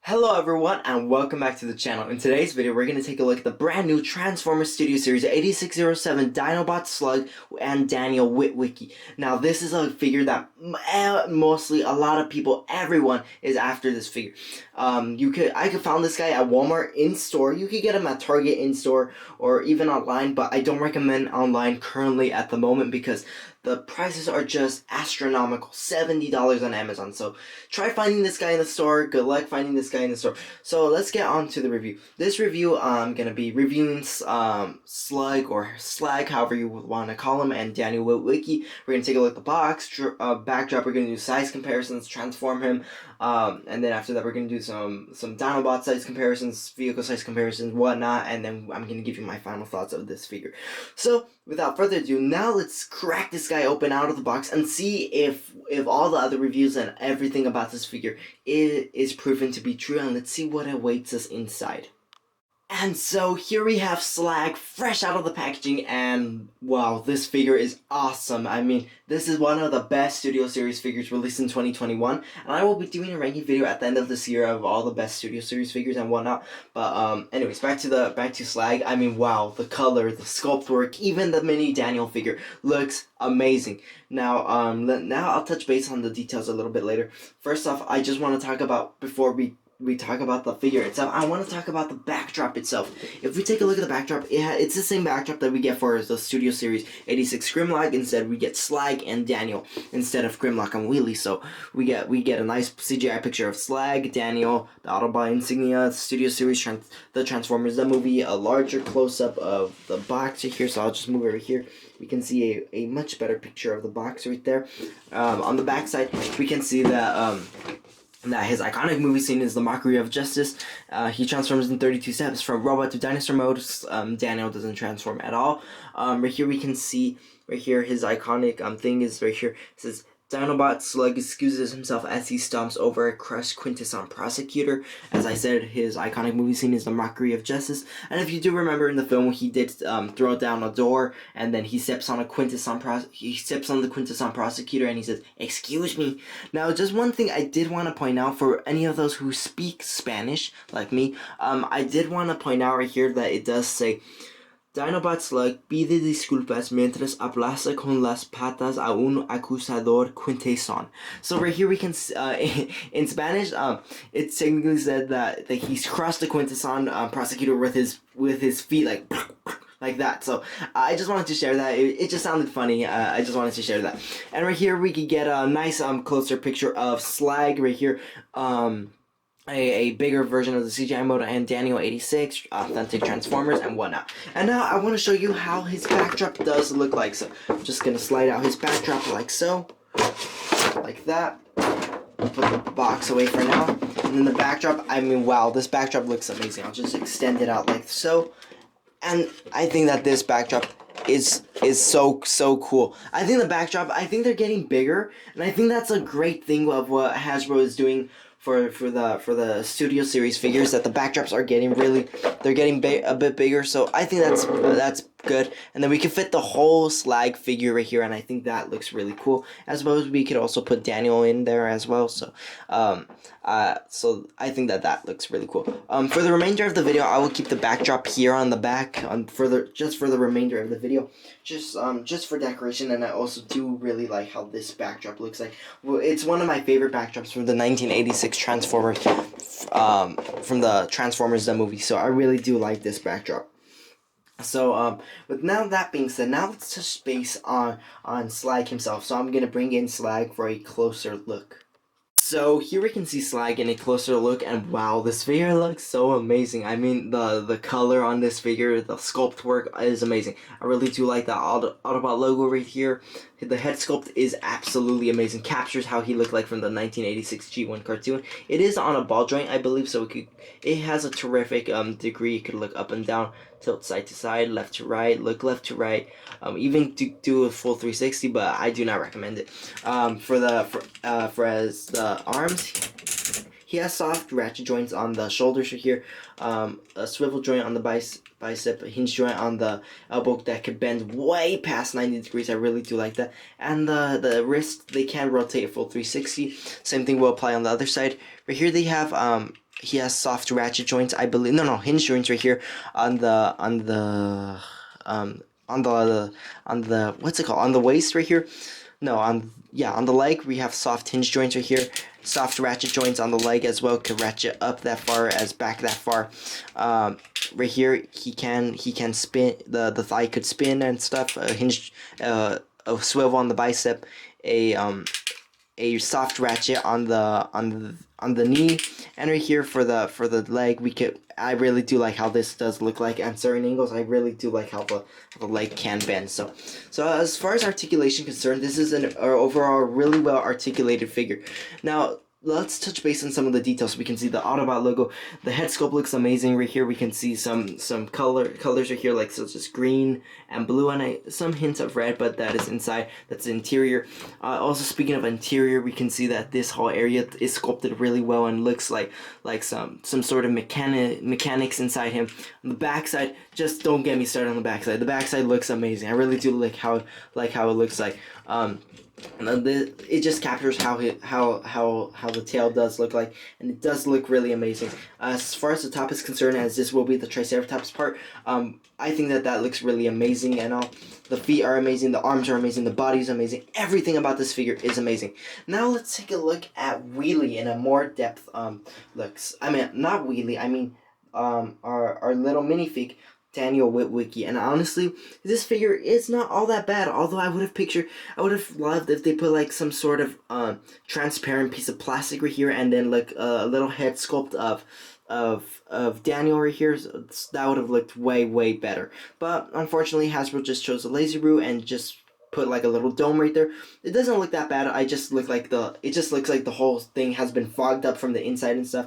Hello everyone and welcome back to the channel. In today's video we're going to take a look at the brand new Transformers Studio Series 8607 Dinobot Slug and Daniel Witwicky. Now this is a figure that mostly a lot of people, everyone is after this figure. I could found this guy at Walmart in store. You could get him at Target in store or even online, but I don't recommend online currently at the moment because the prices are just astronomical, $70 on Amazon. So try finding this guy in the store. Good luck finding this guy in the store. So let's get on to the review. This review, I'm going to be reviewing Slug or Slag, however you want to call him, and Daniel Witwicky. We're going to take a look at the box, backdrop. We're going to do size comparisons, transform him, and then after that we're going to do some Dinobot size comparisons, vehicle size comparisons, whatnot, and then I'm going to give you my final thoughts of this figure. So without further ado, now let's crack this guy open out of the box and see if all the other reviews and everything about this figure is proven to be true, and let's see what awaits us inside. And so here we have Slag fresh out of the packaging, and wow, this figure is awesome. I mean, this is one of the best Studio Series figures released in 2021, and I will be doing a ranking video at the end of this year of all the best Studio Series figures and whatnot. But anyways, back to Slag. I mean, wow, the color, the sculpt work, even the mini Daniel figure looks amazing. Now now I'll touch base on the details a little bit later. First off, I just want to talk about, before we talk about the figure itself, I want to talk about the backdrop itself. If we take a look at the backdrop, it's the same backdrop that we get for the Studio Series 86 Grimlock. Instead, we get Slag and Daniel instead of Grimlock and Wheelie. So we get a nice CGI picture of Slag, Daniel, the Autobot insignia, the Studio Series, the Transformers, the movie, a larger close-up of the box right here. So I'll just move over here. We can see a much better picture of the box right there. On the back side, we can see that his iconic movie scene is the mockery of justice. He transforms in 32 steps from robot to dinosaur mode. Daniel doesn't transform at all. Right here we can see, right here, his iconic thing is right here. It says, Dinobot Slug excuses himself as he stomps over a crushed Quintesson prosecutor. As I said, his iconic movie scene is the mockery of justice. And if you do remember in the film, he did throw down a door, and then he steps on the Quintesson prosecutor, and he says, "Excuse me." Now, just one thing I did want to point out for any of those who speak Spanish, like me, I did want to point out right here that it does say, Dinobot Slug pide disculpas mientras aplaza con las patas a un acusador Quintesson. So right here we can, in Spanish, it technically said that he's crossed the Quintesson prosecutor with his feet like that. So I just wanted to share that. It just sounded funny. I just wanted to share that. And right here we could get a nice closer picture of Slag right here. A bigger version of the CGI mode and Daniel 86, authentic Transformers and whatnot. And now I want to show you how his backdrop does look like. So I'm just going to slide out his backdrop like so. Like that. Put the box away for now. And then the backdrop, I mean, wow, this backdrop looks amazing. I'll just extend it out like so. And I think that this backdrop is so cool. I think the backdrop, I think they're getting bigger, and I think that's a great thing of what Hasbro is doing for the Studio Series figures, that the backdrops are getting a bit bigger. So I think that's good. And then we can fit the whole Slag figure right here, and I think that looks really cool. As well as we could also put Daniel in there as well. So so I think that looks really cool. For the remainder of the video, I will keep the backdrop here on the back just for the remainder of the video, just for decoration. And I also do really like how this backdrop looks like. Well, it's one of my favorite backdrops from the 1986 Transformers, from the Transformers the movie. So I really do like this backdrop. So with now that being said, now let's touch base on Slag himself. So I'm gonna bring in Slag for a closer look. So here we can see Slag in a closer look, and wow, this figure looks so amazing. I mean, the color on this figure, the sculpt work is amazing. I really do like the Autobot logo right here. The head sculpt is absolutely amazing. Captures how he looked like from the 1986 G1 cartoon. It is on a ball joint, I believe, so it has a terrific degree. You could look up and down, tilt side to side, left to right, look left to right, even do a full 360, but I do not recommend it. For the arms, he has soft ratchet joints on the shoulders right here, a swivel joint on the bicep, a hinge joint on the elbow that could bend way past 90 degrees. I really do like that. And the wrist, they can rotate a full 360. Same thing will apply on the other side. Right here they have he has soft ratchet joints, I believe. No, hinge joints right here on the um on the what's it called, on the waist right here. No, on the leg we have soft hinge joints right here. Soft ratchet joints on the leg as well. Could ratchet up that far as back that far. Right here he can spin, the thigh could spin and stuff. A hinge, a swivel on the bicep. A soft ratchet on the knee, and right here for the leg we could. I really do like how this does look like at certain angles. I really do like how the leg can bend. So as far as articulation concerned, this is an overall really well articulated figure. Now let's touch base on some of the details. We can see the Autobot logo. The head sculpt looks amazing right here. We can see some colors right here, like such as green and blue, and some hints of red, but that is inside. That's the interior. Also, speaking of interior, we can see that this whole area is sculpted really well and looks like some sort of mechanics inside him. On the backside, just don't get me started on the backside. The backside looks amazing. I really do like how it looks like. And it just captures how the tail does look like, and it does look really amazing. As far as the top is concerned, as this will be the Triceratops part, I think that looks really amazing and all. The feet are amazing, the arms are amazing, the body is amazing. Everything about this figure is amazing. Now let's take a look at Wheelie in a more depth looks. I mean, not Wheelie. I mean, our little minifig, Daniel Witwicky. And honestly, this figure is not all that bad. Although I would have loved if they put like some sort of transparent piece of plastic right here, and then like a little head sculpt of Daniel right here. So that would have looked way better. But unfortunately, Hasbro just chose a lazy route and just put like a little dome right there. It doesn't look that bad. It just looks like the whole thing has been fogged up from the inside and stuff.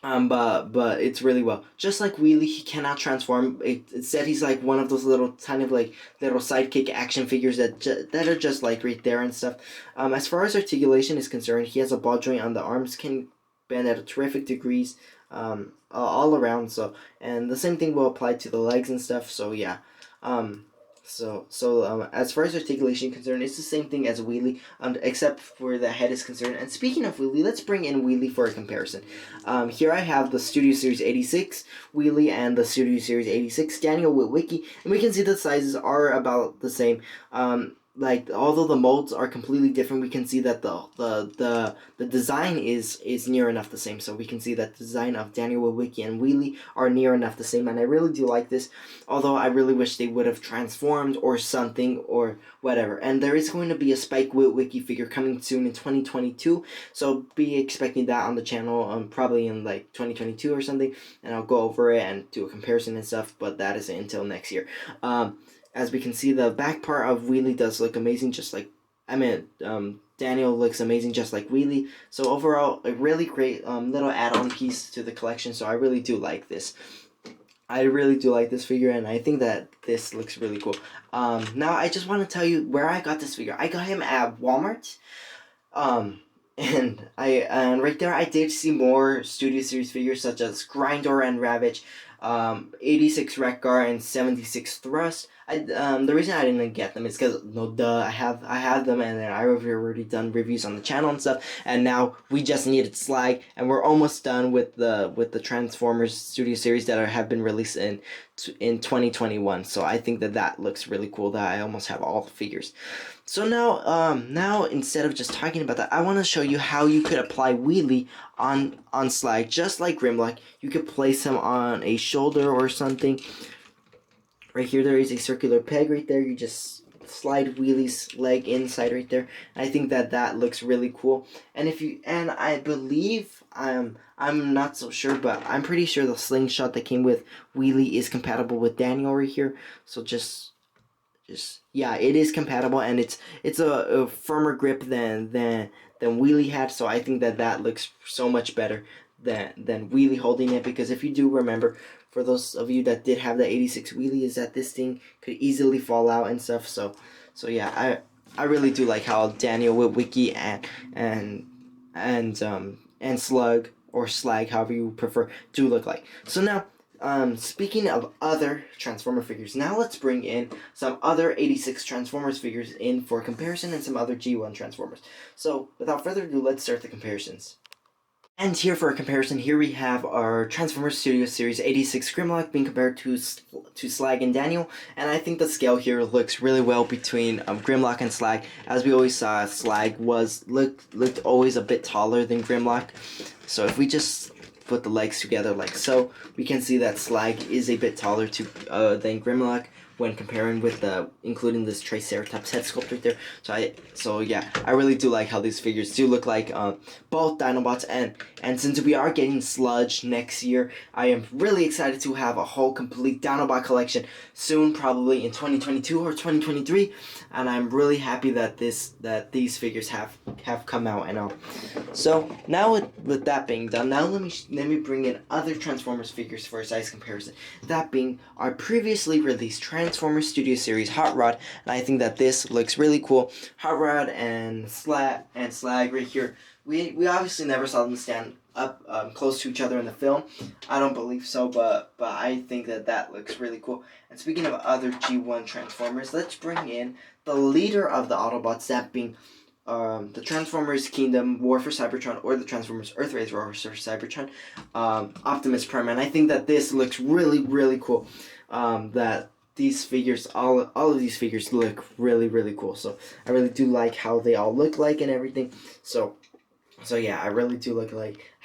But it's really well. Just like Wheelie, he cannot transform. It said he's like one of those little kind of like little sidekick action figures that are just like right there and stuff. As far as articulation is concerned, he has a ball joint on the arms, can bend at a terrific degrees, all around. So, and the same thing will apply to the legs and stuff. So yeah. As far as articulation is concerned, it's the same thing as Wheelie, except for the head is concerned. And speaking of Wheelie, let's bring in Wheelie for a comparison. Here I have the Studio Series 86 Wheelie and the Studio Series 86 Daniel Witwicky, and we can see the sizes are about the same. Like, although the molds are completely different, we can see that the design is near enough the same. So we can see that the design of Daniel Witwicky and Wheelie are near enough the same, and I really do like this. Although I really wish they would have transformed or something or whatever. And there is going to be a Spike Witwicky figure coming soon in 2022, so be expecting that on the channel, probably in like 2022 or something, and I'll go over it and do a comparison and stuff. But that isn't until next year. As we can see, the back part of Wheelie does look amazing, just like, Daniel looks amazing just like Wheelie. So overall, a really great little add-on piece to the collection, so I really do like this. I really do like this figure, and I think that this looks really cool. Now I just want to tell you where I got this figure. I got him at Walmart. And right there I did see more Studio Series figures such as Grindor and Ravage, 86 Wreck-Gar and 76 Thrust. The reason I didn't get them is because I have them, and then I have already done reviews on the channel and stuff, and now we just needed Slag, and we're almost done with the Transformers Studio Series that have been released in 2021. So I think that looks really cool. That I almost have all the figures. So now instead of just talking about that, I want to show you how you could apply Wheelie on Slag, just like Grimlock. You could place him on a shoulder or something. Right here, there is a circular peg right there. You just slide Wheelie's leg inside right there. I think that looks really cool. And I believe, I'm not so sure, but I'm pretty sure the slingshot that came with Wheelie is compatible with Daniel right here. So yeah, it is compatible, and it's a firmer grip than Wheelie had. So I think that looks so much better than Wheelie holding it, because if you do remember, for those of you that did have the 86 Wheelie, is that this thing could easily fall out and stuff. So yeah, I really do like how Daniel Witwicky and Slug, or Slag, however you prefer, do look like. So now, speaking of other Transformer figures, now let's bring in some other 86 Transformers figures in for comparison, and some other G1 Transformers. So without further ado, let's start the comparisons. And here for a comparison, here we have our Transformers Studio Series 86 Grimlock being compared to Slag and Daniel, and I think the scale here looks really well between Grimlock and Slag. As we always saw, Slag looked always a bit taller than Grimlock, so if we just put the legs together like so, we can see that Slag is a bit taller than Grimlock when comparing with including this Triceratops head sculpt right there. So yeah, I really do like how these figures do look like both Dinobots, and since we are getting Sludge next year, I am really excited to have a whole complete Dinobot collection soon, probably in 2022 or 2023, and I'm really happy that these figures have come out and all. So now with that being done, now let me bring in other Transformers figures for a size comparison. That being our previously released Transformers Studio Series Hot Rod, and I think that this looks really cool. Hot Rod and Slag right here. We obviously never saw them stand up close to each other in the film. I don't believe so, but I think that looks really cool. And speaking of other G1 Transformers, let's bring in the leader of the Autobots, that being the Transformers Kingdom War for Cybertron, or the Transformers Earthrise War for Cybertron, Optimus Prime. And I think that this looks really cool. That these figures, all of these figures look really cool. So I really do like how they all look like and everything. So yeah, I really do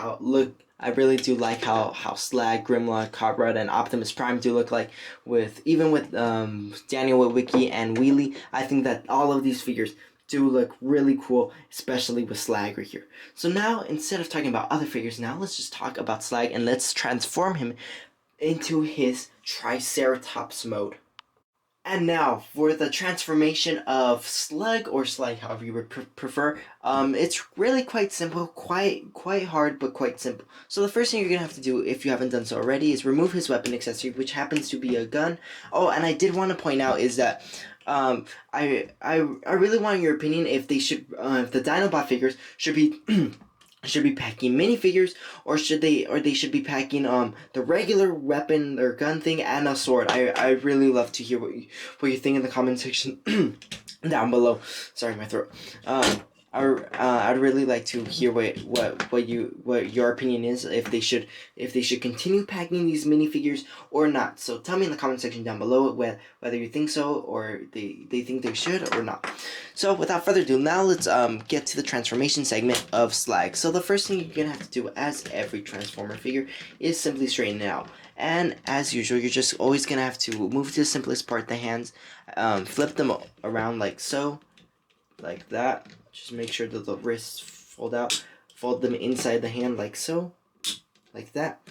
I really do like how Slag, Grimlock, Hot Rod, and Optimus Prime do look like. Even with Daniel Witwicky and Wheelie, I think that all of these figures do look really cool, especially with Slag right here. So now, instead of talking about other figures, now let's just talk about Slag, and let's transform him into his Triceratops mode. And now, for the transformation of Slug, or Slag, however you would prefer, it's really quite simple, quite hard, but quite simple. So the first thing you're going to have to do, if you haven't done so already, is remove his weapon accessory, which happens to be a gun. Oh, and I did want to point out is that I really want your opinion if they should, if the Dinobot figures should be should be packing minifigures, or they should be packing the regular weapon or gun thing and a sword. I really love to hear what you think in the comment section down below. Sorry, my throat. I'd really like to hear what your opinion is, if they should continue packing these minifigures or not. So tell me in the comment section down below whether you think so, or they think they should or not. So without further ado, now let's get to the transformation segment of Slag. So the first thing you're gonna have to do, as every Transformer figure, is simply straighten it out. And as usual, you're just always gonna have to move to the simplest part, the hands, flip them around like so, like that. Just make sure that the wrists fold out. Fold them inside the hand like so. Like that.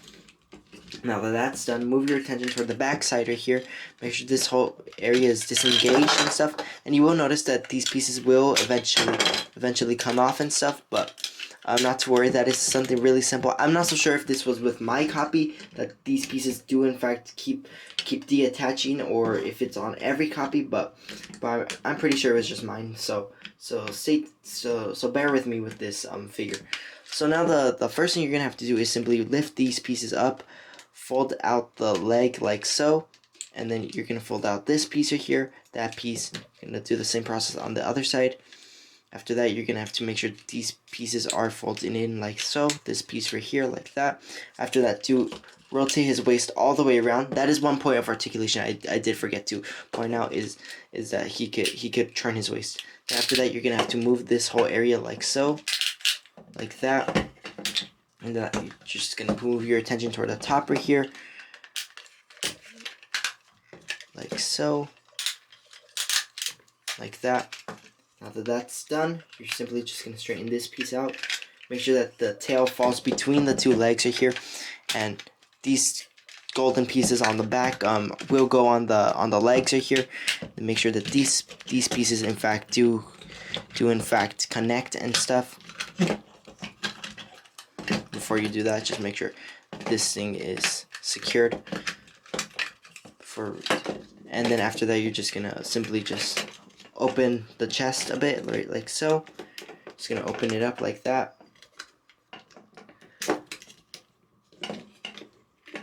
Now that that's done, move your attention toward the back side right here. Make sure this whole area is disengaged and stuff. And you will notice that these pieces will eventually come off and stuff. But not to worry, that is something really simple. I'm not so sure if this was with my copy, that these pieces do in fact keep detaching, or if it's on every copy, but I'm pretty sure it was just mine. So bear with me with this figure. So now the first thing you're gonna have to do is simply lift these pieces up, fold out the leg like so, and then you're gonna fold out this piece right here, that piece. You're gonna do the same process on the other side. After that, you're gonna have to make sure these pieces are folded in like so. This piece right here, like that. After that, rotate his waist all the way around. That is one point of articulation I did forget to point out, is that he could turn his waist. After that, you're gonna have to move this whole area like so, like that, and you're just gonna move your attention toward the top right here, like so, like that. Now that that's done, you're simply just gonna straighten this piece out. Make sure that the tail falls between the two legs right here, and these golden pieces on the back will go on the legs right here. And make sure that these pieces in fact do in fact connect and stuff. Before you do that, just make sure this thing is secured. And then after that, you're just gonna simply just open the chest a bit, right, like so. Just gonna open it up like that.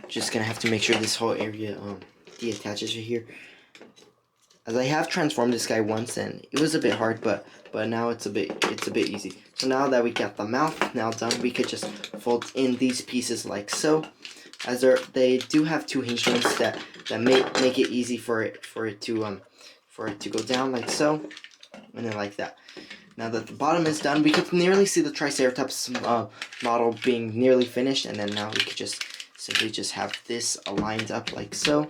Just gonna have to make sure this whole area deattaches right here. as I have transformed this guy once, and it was a bit hard, but now it's a bit easy. So now that we got the mouth now done, we could just fold in these pieces like so. As they do have two hinge joints that make it easy for it to go down like so, and then like that. Now that the bottom is done, we could nearly see the Triceratops model being nearly finished, and then now we could just simply just have this aligned up like so.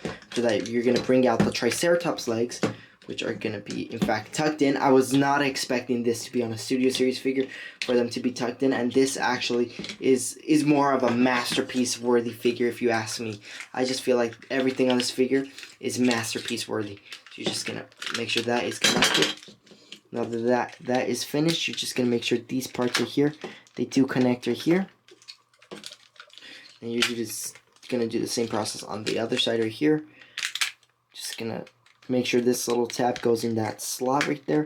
After that, you're going to bring out the Triceratops legs, which are going to be, in fact, tucked in. I was not expecting this to be on a Studio Series figure, for them to be tucked in, and this actually is more of a masterpiece worthy figure, if you ask me. I just feel like everything on this figure is masterpiece worthy. So you're just going to make sure that is connected. Now that is finished, you're just going to make sure these parts are here. They do connect right here. And you're just going to do the same process on the other side right here. Just going to make sure this little tab goes in that slot right there.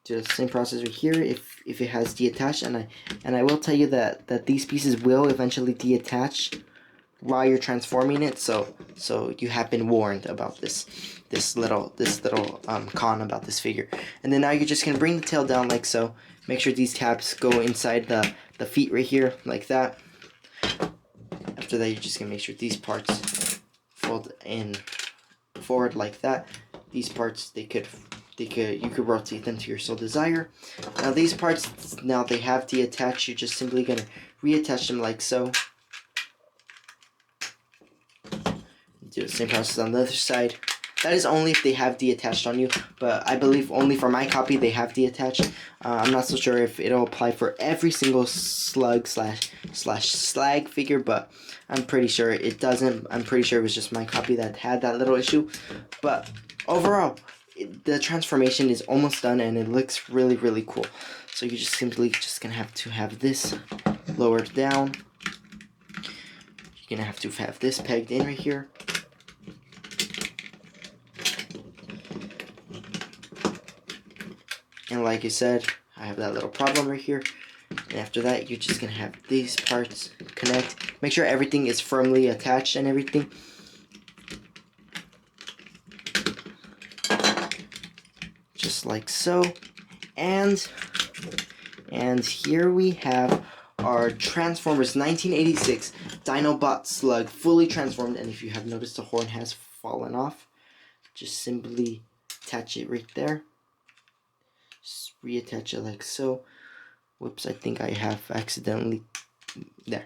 Do the same process right here if it has detached, and I will tell you that these pieces will eventually detach while you're transforming it, so you have been warned about this little con about this figure. And then now you're just gonna bring the tail down like so. Make sure these tabs go inside the feet right here like that. After that, you're just gonna make sure these parts fold in forward like that. These parts you could rotate them to your sole desire. Now these parts, now they have detached, you're just simply gonna reattach them like so. Do the same process on the other side. That is only if they have detached on you, but I believe only for my copy they have detached. I'm not so sure if it'll apply for every single slug slash slag figure, but I'm pretty sure it doesn't. I'm pretty sure it was just my copy that had that little issue. But overall, the transformation is almost done, and it looks really, really cool. So you're just simply gonna have to have this lowered down. You're gonna have to have this pegged in right here. And like I said, I have that little problem right here. And after that, you're just gonna have these parts connect. Make sure everything is firmly attached and everything. Just like so. And here we have our Transformers 1986 Dinobot Slug fully transformed. And if you have noticed, the horn has fallen off. Just simply attach it right there. Just reattach it like so. Whoops, I think I have accidentally there.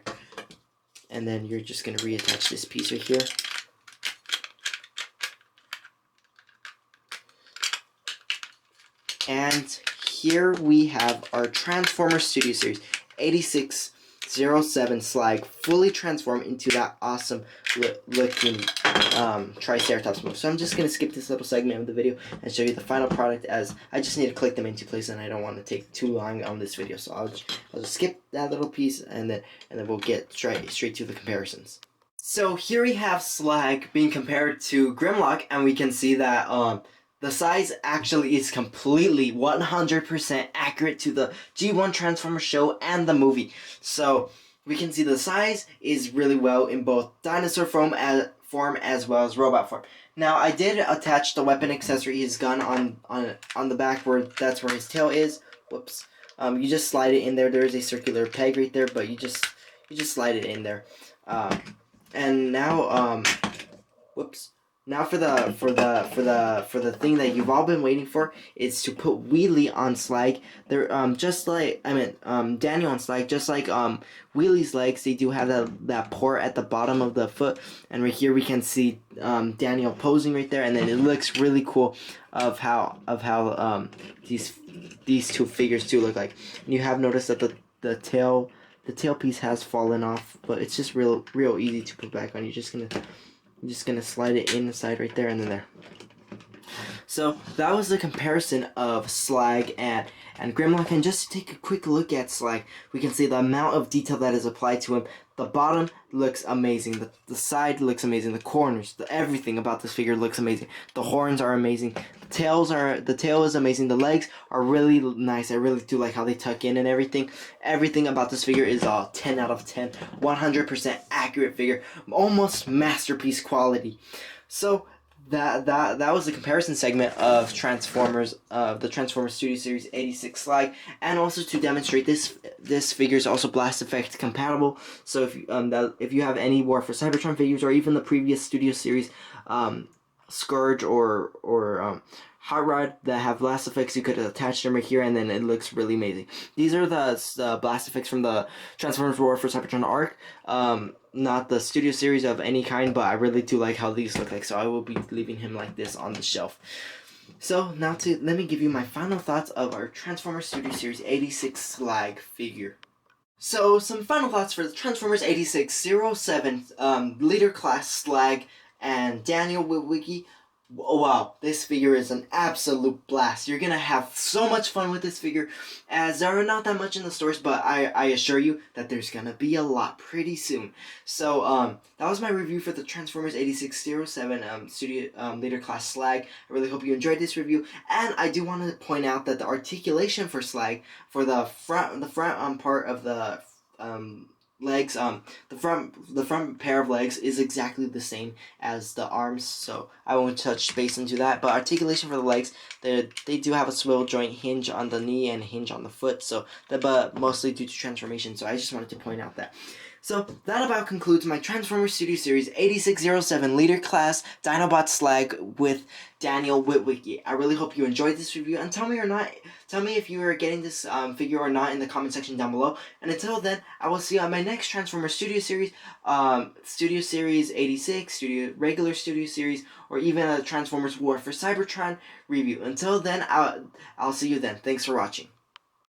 And then you're just gonna reattach this piece right here. And here we have our Transformers Studio Series 8607 Slag fully transformed into that awesome looking Triceratops move. So I'm just going to skip this little segment of the video and show you the final product, as I just need to click them into place and I don't want to take too long on this video. So I'll just skip that little piece, and then we'll get straight to the comparisons. So here we have Slag being compared to Grimlock, and we can see that the size actually is completely 100% accurate to the G1 Transformers show and the movie. So we can see the size is really well in both dinosaur form as well as robot form. Now I did attach the weapon accessory, his gun, on the back where that's where his tail is. Whoops. You just slide it in there. There is a circular peg right there, but you just slide it in there. And now whoops. Now for the thing that you've all been waiting for is to put Wheelie on Slag. They're Daniel and Slag, just like Wheelie's legs, they do have that port at the bottom of the foot, and right here we can see Daniel posing right there, and then it looks really cool of how these two figures do look like. And you have noticed that the tail piece has fallen off, but it's just real easy to put back on. You're just gonna slide it inside right there, and then there. So that was the comparison of Slag and Grimlock, and just to take a quick look at Slag, we can see the amount of detail that is applied to him. The bottom looks amazing, the side looks amazing, the corners, everything about this figure looks amazing. The horns are amazing, the tail is amazing, the legs are really nice. I really do like how they tuck in and everything. Everything about this figure is 10 out of 10, 100% accurate figure, almost masterpiece quality. So that was the comparison segment of Transformers, the Transformers Studio Series 86 Slag, and also to demonstrate this figure is also blast effect compatible. So if you have any War for Cybertron figures, or even the previous Studio Series Scourge or Hot Rod that have blast effects, you could attach them right here, and then it looks really amazing. These are the blast effects from the Transformers War for Cybertron arc. Not the Studio Series of any kind, but I really do like how these look like, so I will be leaving him like this on the shelf. So now let me give you my final thoughts of our Transformers Studio Series 86 Slag figure. So some final thoughts for the Transformers 8607 Leader Class Slag and Daniel Witwicky. Oh, wow, this figure is an absolute blast. You're gonna have so much fun with this figure, as there are not that much in the stores, but I assure you that there's gonna be a lot pretty soon. So that was my review for the Transformers 8607 Studio Leader Class Slag. I really hope you enjoyed this review, and I do want to point out that the articulation for Slag, for the front part of the legs, the front pair of legs is exactly the same as the arms, so I won't touch base into that. But articulation for the legs, they do have a swivel joint, hinge on the knee and hinge on the foot, so but mostly due to transformation. So I just wanted to point out that. So that about concludes my Transformers Studio Series 8607 Leader Class Dinobot Slag with Daniel Witwicky. I really hope you enjoyed this review, and tell me if you are getting this figure or not in the comment section down below. And until then, I will see you on my next Transformers Studio Series, Studio Series 86, regular Studio Series, or even a Transformers War for Cybertron review. Until then, I'll see you then. Thanks for watching.